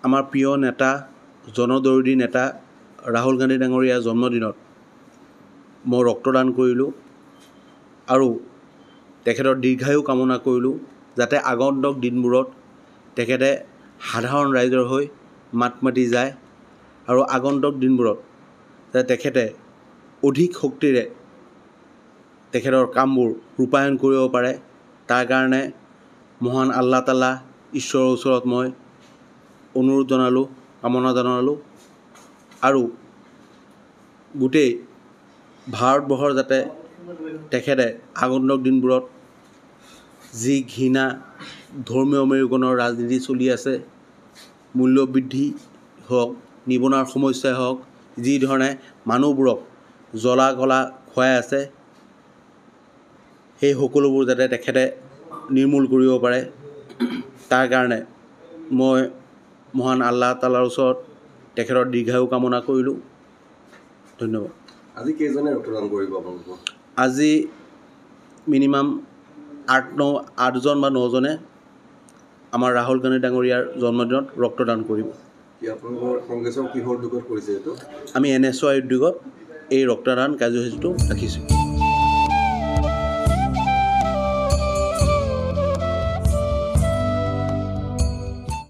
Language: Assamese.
আমাৰ প্ৰিয় নেতা জনদৰদী নেতা ৰাহুল গান্ধী ডাঙৰীয়াৰ জন্মদিনত মই ৰক্তদান কৰিলোঁ আৰু তেখেতৰ দীৰ্ঘায়ু কামনা কৰিলোঁ যাতে আগন্তুক দিনবোৰত তেখেতে সাধাৰণ ৰাইজৰ হৈ মাত মাতি যায় আৰু আগন্তুক দিনবোৰত যাতে তেখেতে অধিক শক্তিৰে তেখেতৰ কামবোৰ ৰূপায়ণ কৰিব পাৰে তাৰ কাৰণে মহান আল্লাহ তাআলা ঈশ্বৰৰ ওচৰত মই অনুৰোধ জনালোঁ কামনা জনালোঁ আৰু গোটেই ভাৰতবৰ্ষৰ যাতে তেখেতে আগন্তুক দিনবোৰত যি ঘৃণা ধৰ্মীয় মেৰুকৰণৰ ৰাজনীতি চলি আছে মূল্যবৃদ্ধি হওক নিবনুৱাৰ সমস্যাই হওক যি ধৰণে মানুহবোৰক জ্বলা কলা খুৱাই আছে সেই সকলোবোৰ যাতে তেখেতে নিৰ্মূল কৰিব পাৰে তাৰ কাৰণে মই মহান আল্লাহ তাআলাৰ ওচৰত তেখেতৰ দীৰ্ঘায়ু কামনা কৰিলোঁ ধন্যবাদ আজি কেইজনে ৰক্তদান কৰিব আপোনালোকৰ আজি মিনিমাম 8জন বা 9জনে আমাৰ ৰাহুল গান্ধী ডাঙৰীয়াৰ জন্মদিনত ৰক্তদান কৰিব আপোনালোকৰ কংগ্ৰেছৰ কিহৰ উদ্যোগত কৰিছে এইটো আমি NSY উদ্যোগত এই ৰক্তদান কাৰ্যসূচীটো ৰাখিছোঁ